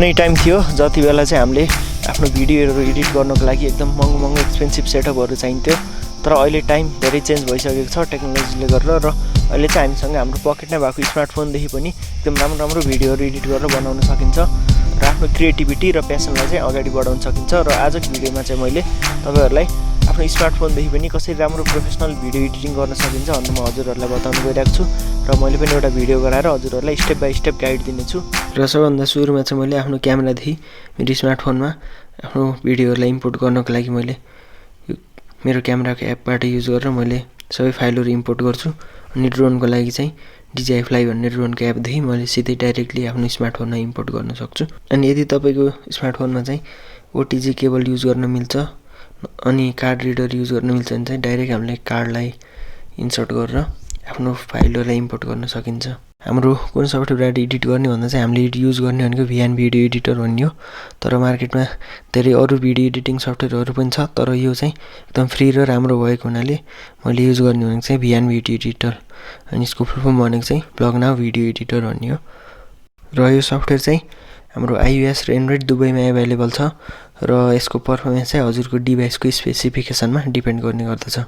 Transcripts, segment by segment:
कुनै टाइम थियो जति बेला चाहिँ हामीले आफ्नो भिडियोहरू एडिट गर्नको लागि एकदम महँगो एक्सपेन्सिभ सेटअपहरू चाहिन्थ्यो। तर अहिले टाइम धेरै चेन्ज भइसकेको छ टेक्नोलोजीले गरेर, र अहिले चाहिँ हामीसँग हाम्रो पकेटमै भएको स्मार्टफोनदेखि पनि एकदम राम्रो भिडियोहरू एडिट गरेर बनाउन सकिन्छ र आफ्नो क्रिएटिभिटी र प्यासनलाई चाहिँ अगाडि बढाउन सकिन्छ। र आजको भिडियोमा चाहिँ मैले तपाईहरुलाई आफ्नो स्मार्टफोनदेखि पनि कसरी राम्रो प्रोफेसनल भिडियो एडिटिङ गर्न सकिन्छ भन्ने म हजुरहरुलाई बताउन गइरहेको छु र मैले पनि एउटा भिडियो गराएर हजुरहरुलाई स्टेप बाइ स्टेप गाइड दिनेछु। र सबभन्दा सुरुमा चाहिँ मैले आफ्नो क्यामेरादेखि मेरो स्मार्टफोनमा आफ्नो भिडियोहरुलाई इम्पोर्ट गर्नको लागि मैले मेरो क्यामेराको एपबाट युज गरेर मैले सबै फाइलहरु इम्पोर्ट गर्छु। अनि ड्रोनको लागि चाहिँ DJI Fly भन्ने ड्रोनको एपदेखि मैले सिधै डाइरेक्टली आफ्नो स्मार्टफोनमा इम्पोर्ट गर्न सक्छु। अनि यदि तपाईको स्मार्टफोनमा चाहिँ OTG केबल युज गर्न मिल्छ अनि कार्ड रिडर युज गर्न मिल्छ भने चाहिँ डाइरेक्ट हामीले कार्डलाई इन्सर्ट गरेर आफ्नो फाइलहरुलाई इम्पोर्ट गर्न सकिन्छ। हाम्रो कुन सफ्टवेयरबाट एडिट गर्ने भन्दा चाहिँ हामीले युज गर्ने भनेको VN भिडियो एडिटर भन्ने हो। तर मार्केटमा धेरै अरु भिडियो एडिटिङ सफ्टवेयरहरु पनि छ, तर यो चाहिँ एकदम फ्री र राम्रो भएको हुनाले मैले युज गर्ने भनेको चाहिँ VN भिडियो एडिटर। अनि यसको फुल फर्म भनेको चाहिँ ब्लग नाउ भिडियो एडिटर भन्ने हो। र यो सफ्टवेयर चाहिँ हाम्रो iOS र एन्ड्रोइड दुवैमा अवेलेबल छ र यसको परफर्मेन्स चाहिँ हजुरको डिभाइसको स्पेसिफिकेसनमा डिपेन्ड गर्ने गर्दछ।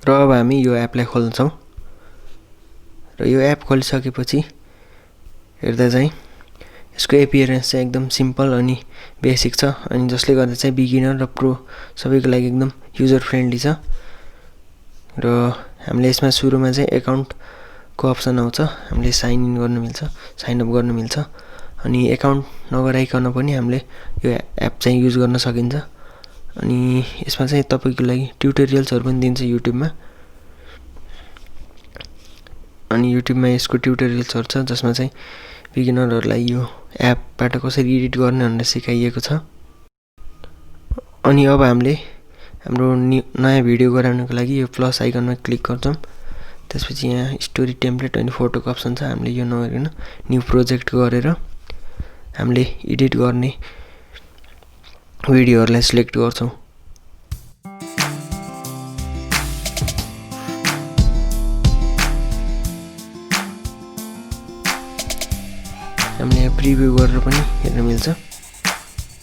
र अब हामी यो एपलाई खोल्छौं र यो एप खोलिसकेपछि हेर्दा चाहिँ यसको एपियरेन्स चाहिँ एकदम सिम्पल अनि बेसिक छ, अनि जसले गर्दा चाहिँ बिगिनर र प्रो सबैको लागि एकदम युजर फ्रेन्डली छ। र हामीले यसमा सुरुमा चाहिँ एकाउन्टको अप्सन आउँछ, हामीले साइन इन गर्न मिल्छ, साइन अप गर्न मिल्छ। अनि एकाउन्ट नगराइकन पनि हामीले यो एप चाहिँ युज गर्न सकिन्छ। अनि यसमा चाहिँ तपाईको लागि ट्युटोरियल्सहरु पनि दिन्छ युट्युबमा। अनि युट्युबमा यसको ट्युटोरियल्सहरु छ जसमा चाहिँ बिगिनरहरुलाई यो एपबाट कसरी एडिट गर्ने भनेर सिकाइएको छ। अनि अब हामीले हाम्रो नयाँ भिडियो गराउनको लागि यो प्लस आइकनमा क्लिक गर्छौं। त्यसपछि यहाँ स्टोरी टेम्प्लेट अनि फोटोको अप्सन छ, हामीले यो नगरिकन न्यू प्रोजेक्ट गरेर हामीले एडिट गर्ने भिडियोहरुलाई सिलेक्ट गर्छौं। हामीले यहाँ प्रिभ्यू गरेर पनि हेर्न मिल्छ,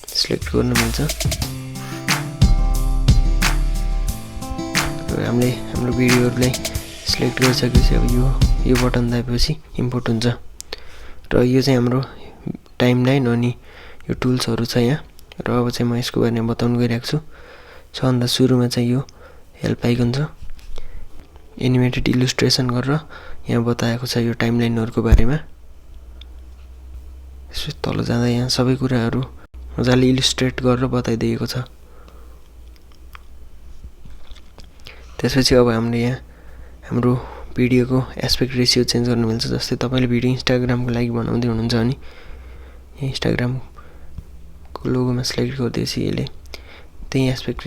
सिलेक्ट गर्न मिल्छ। र हामीले हाम्रो भिडियोहरुलाई सिलेक्ट गरिसकेपछि अब यो बटन दाबेपछि इम्पोर्ट हुन्छ। र यो चाहिँ हाम्रो टाइमलाइन अनि यो टुल्सहरु छ यहाँ। र अब चाहिँ म यसको बारेमा बताउन गइरहेको छु। सबभन्दा सुरुमा चाहिँ यो हेल्प आइकन छ, एनिमेटेड इलुस्ट्रेसन गरेर यहाँ बताएको छ यो टाइमलाइनहरुको बारेमा। यसो तल जाँदा यहाँ सबै कुराहरु मजाले इलुस्ट्रेट गरेर बताइदिएको छ। त्यसपछि अब हामीले यहाँ हाम्रो भिडियोको एस्पेक्ट रेशियो चेन्ज गर्न मिल्छ। जस्तै तपाईले भिडियो इन्स्टाग्रामको लागि बनाउँदै हुनुहुन्छ भने यहाँ इन्स्टाग्रामको लोगोमा सिलेक्ट गर्दैछ, यसले त्यही एस्पेक्ट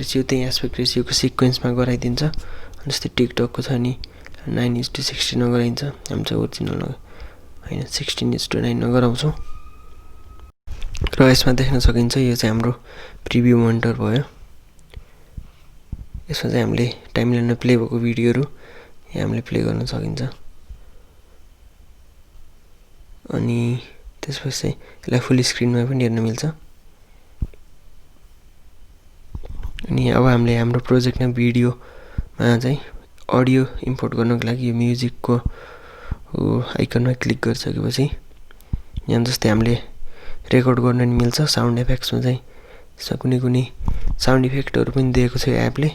रेशियोको सिक्वेन्समा गराइदिन्छ। जस्तै टिकटकको छ नि 9:16 गराइन्छ, हामी चाहिँ ओरिजिनल हैन 16:9 गराउँछौं। र यसमा देख्न सकिन्छ यो चाहिँ हाम्रो प्रिभ्यू मोनिटर भयो। यसमा चाहिँ हामीले टाइमलाइनमा प्ले भएको भिडियोहरु यहाँ हामीले प्ले गर्न सकिन्छ। अनि त्यसपछि यसलाई फुल स्क्रिनमा पनि हेर्न मिल्छ। अनि अब हामीले हाम्रो प्रोजेक्टमा भिडियोमा चाहिँ अडियो इम्पोर्ट गर्नको लागि यो म्युजिकको आइकनमा क्लिक गरिसकेपछि यहाँ जस्तै हामीले रेकर्ड गर्न नि मिल्छ। साउन्ड इफेक्ट्समा चाहिँ यसमा कुनै साउन्ड इफेक्टहरु पनि दिएको छ यो एपले,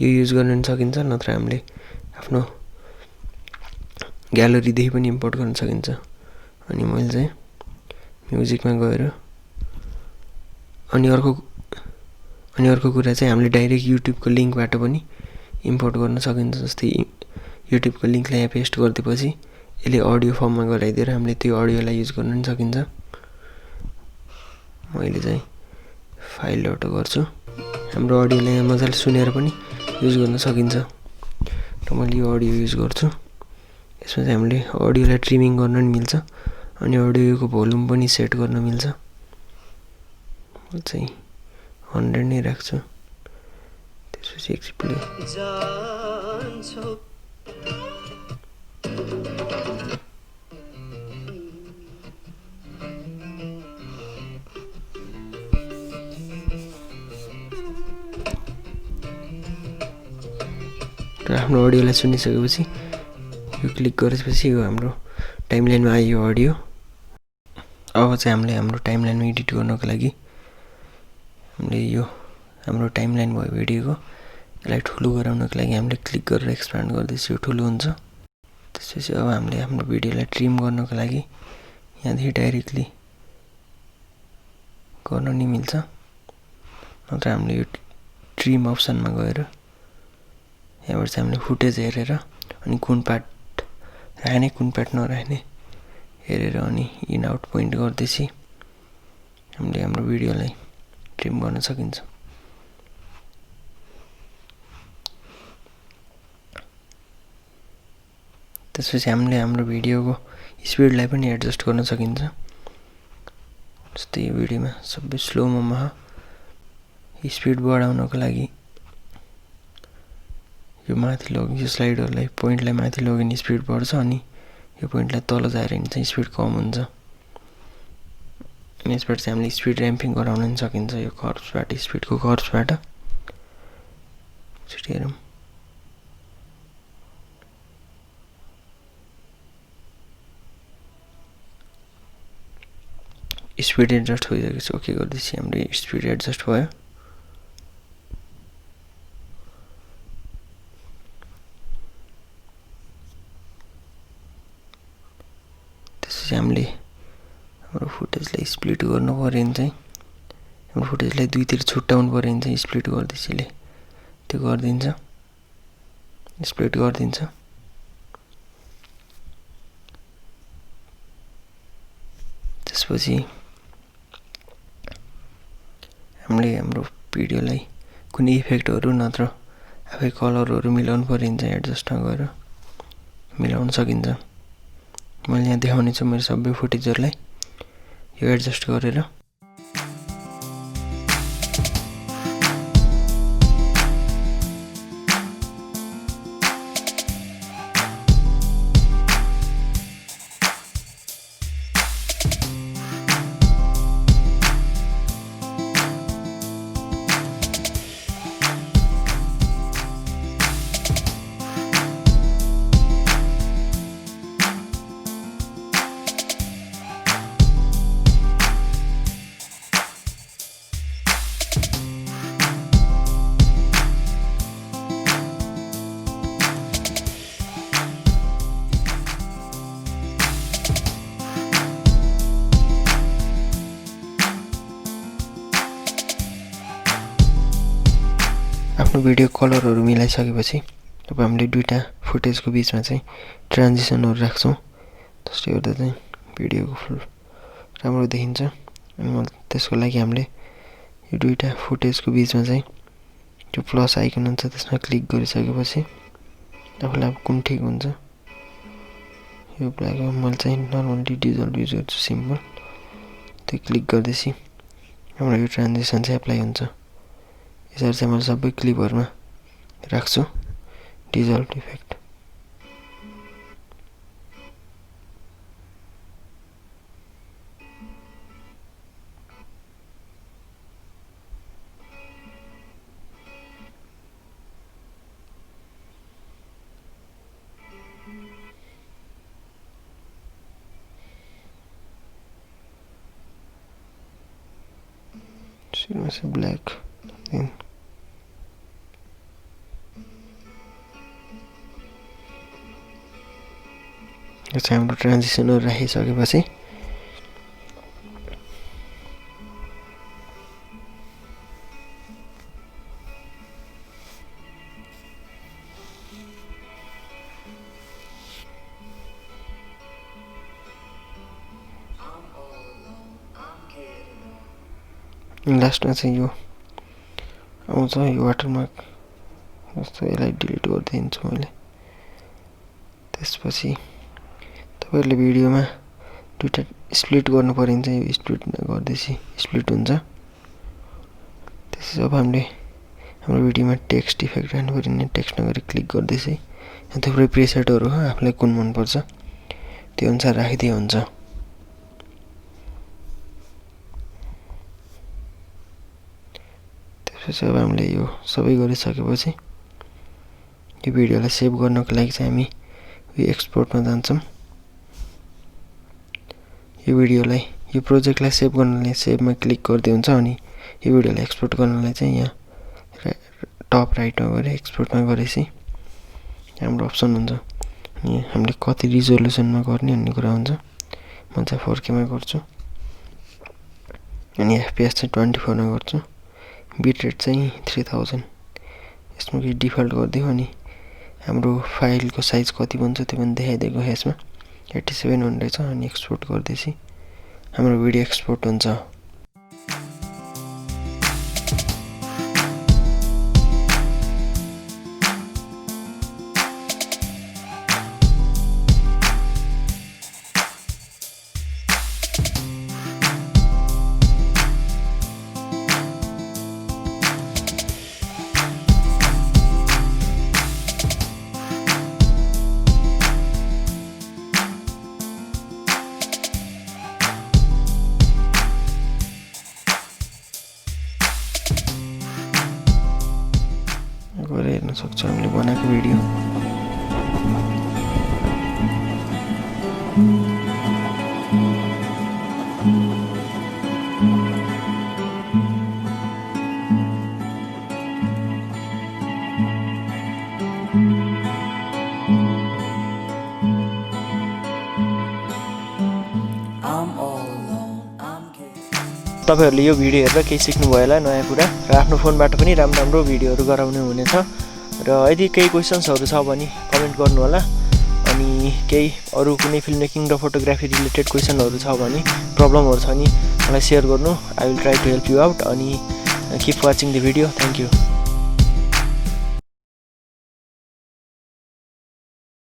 यो युज गर्न नि सकिन्छ। नत्र हामीले आफ्नो ग्यालरीदेखि पनि इम्पोर्ट गर्न सकिन्छ। अनि मैले चाहिँ म्युजिकमा गएर अनि अर्को कुरा चाहिँ हामीले डाइरेक्ट युट्युबको लिंकबाट पनि इम्पोर्ट गर्न सकिन्छ। जस्तै युट्युबको लिंकलाई यहाँ पेस्ट गर्दिएपछि यसले अडियो फर्ममा गराइदिएर हामीले त्यो अडियोलाई युज गर्न नि सकिन्छ। मैले चाहिँ फाइल डाउनलोड गर्छु, हाम्रो अडियोलाई मजाले सुनेर पनि युज गर्न सकिन्छ। र मैले यो अडियो युज गर्छु। यसमा चाहिँ हामीले अडियोलाई ट्रिमिङ गर्न नि मिल्छ अनि अडियोको भोल्युम पनि सेट गर्न मिल्छ। म चाहिँ 100 नै राख्छु। त्यसपछि एकछिन प्ले र आफ्नो अडियोलाई सुनिसकेपछि यो क्लिक गरेपछि यो हाम्रो टाइमलाइनमा आयो अडियो। अब चाहिँ हामीले हाम्रो टाइमलाइनमा एडिट गर्नको लागि हामीले यो हाम्रो टाइमलाइन भयो भिडियोको, यसलाई ठुलो गराउनको लागि हामीले क्लिक गरेर एक्सपान्ड गर्दैछ, यो ठुलो हुन्छ। त्यसपछि अब हामीले हाम्रो भिडियोलाई ट्रिम गर्नको लागि यहाँदेखि डाइरेक्टली गर्न नि मिल्छ, नत्र हामीले यो ट्रिम अप्सनमा गएर यहाँबाट चाहिँ हामीले फुटेज हेरेर अनि कुन पार्ट राख्ने कुन पार्ट नराख्ने हेरेर अनि इन आउट पोइन्ट गर्दैछ हामीले हाम्रो भिडियोलाई ट्रिम गर्न सकिन्छ। त्यसपछि हामीले हाम्रो भिडियोको स्पिडलाई पनि एडजस्ट गर्न सकिन्छ। जस्तै यो भिडियोमा सबै स्लोमोमा स्पिड बढाउनको लागि यो माथि लग्यो, यो स्लाइडरलाई पोइन्टलाई माथि लग्यो भने स्पिड बढ्छ, अनि यो पोइन्टलाई तल झार्यो भने चाहिँ स्पिड कम हुन्छ। अनि यसबाट चाहिँ हामीले स्पिड ऱ्याम्पिङ गराउन पनि सकिन्छ, यो कर्ब्सबाट, स्पिडको कर्ब्सबाट। हेरौँ, स्पिड एडजस्ट भइसकेको छ, ओके गर्दैछ, हाम्रो स्पिड एडजस्ट भयो। त्यसपछि हामीले हाम्रो फुटेजलाई स्प्लिट गर्नु पऱ्यो भने चाहिँ हाम्रो फुटेजलाई दुईतिर छुट्याउनु पऱ्यो भने चाहिँ स्प्लिट गर्दैछ, यसले त्यो गरिदिन्छ, स्प्लिट गरिदिन्छ। त्यसपछि हामीले हाम्रो भिडियोलाई कुनै इफेक्टहरू नत्र आफै कलरहरू मिलाउनु पऱ्यो भने चाहिँ एडजस्टमा गएर मिलाउन सकिन्छ। मैले यहाँ देखाउने छु मेरो सबै फुटेजहरूलाई यो एडजस्ट गरेर। आफ्नो भिडियो कलरहरू मिलाइसकेपछि अब हामीले दुईटा फुटेजको बिचमा चाहिँ ट्रान्जिसनहरू राख्छौँ, जसले गर्दा चाहिँ भिडियोको फुल राम्रो देखिन्छ। अनि त्यसको लागि हामीले यो दुईटा फुटेजको बिचमा चाहिँ त्यो प्लस आइकन हुन्छ, त्यसमा क्लिक गरिसकेपछि आफूलाई अब कुन ठिक हुन्छ यो ब्ल्याक, मैले चाहिँ नर्मल्ली डिजल्भ युज गर्छु, सिम्पल, त्यो क्लिक गर्दैछ हाम्रो यो ट्रान्जिसन चाहिँ एप्लाई हुन्छ। यसरी चाहिँ मैले सबै क्लिपहरूमा राख्छु डिजल्भ इफेक्ट। ब्ल्याक यो चाहिँ हाम्रो ट्रान्जिसनहरू राखिसकेपछि लास्टमा चाहिँ यो आउँछ, यो वाटरमार्क जस्तो, यसलाई डिलिट गरिदिन्छु मैले। त्यसपछि तपाईँहरूले भिडियोमा दुईवटा स्प्लिट गर्नु पऱ्यो भने चाहिँ यो स्प्लिट गर्दैछ, स्प्लिट हुन्छ। त्यसपछि अब हामीले हाम्रो भिडियोमा टेक्स्ट इफेक्ट राख्नु पऱ्यो भने टेक्स्ट नगरी क्लिक गर्दैछ। यहाँ थुप्रै प्रिसेटहरू हो, आफूलाई कुन मनपर्छ त्यो अनुसार राखिदिए हुन्छ। त्यसपछि अब हामीले यो सबै गरिसकेपछि यो भिडियोलाई सेभ गर्नको लागि चाहिँ हामी यो एक्सपोर्टमा जान्छौँ। यो प्रोजेक्टलाई सेभ गर्नलाई सेभमा क्लिक गर्दै हुन्छ अनि यो भिडियोलाई एक्सपोर्ट गर्नलाई चाहिँ यहाँ टप राइटमा गएर एक्सपोर्टमा गरेपछि हाम्रो अप्सन हुन्छ अनि हामीले कति रिजोल्युसनमा गर्ने भन्ने कुरा हुन्छ। म चाहिँ 4K मा गर्छु अनि FPS चाहिँ 24 मा गर्छु। बिट रेट चाहिँ 3000 यसमा के डिफल्ट गरिदियो अनि हाम्रो फाइलको साइज कति बन्छ त्यो पनि देखाइदिएको छ यसमा 8700 छ अनि एक्सपोर्ट गर्दैছি हाम्रो भिडियो एक्सपोर्ट हुन्छ। गएर हेर्न सक्छौँ हामीले बनाएको भिडियो। तपाईहरुले यो भिडियो हेरेर केही सिक्नु भयो होला नयाँ कुरा र आफ्नो फोनबाट पनि राम्रो भिडियोहरु गराउने हुनेछ र यदि केही क्वेशन्सहरु छ भने कमेन्ट गर्नु होला अनि केही अरु कुनै फिल्म मेकिङ र फोटोग्राफी रिलेटेड क्वेशनहरु छ भने प्रब्लमहरु छ नि मलाई शेयर गर्नु। I will try to help you out अनि keep watching the video. Thank you.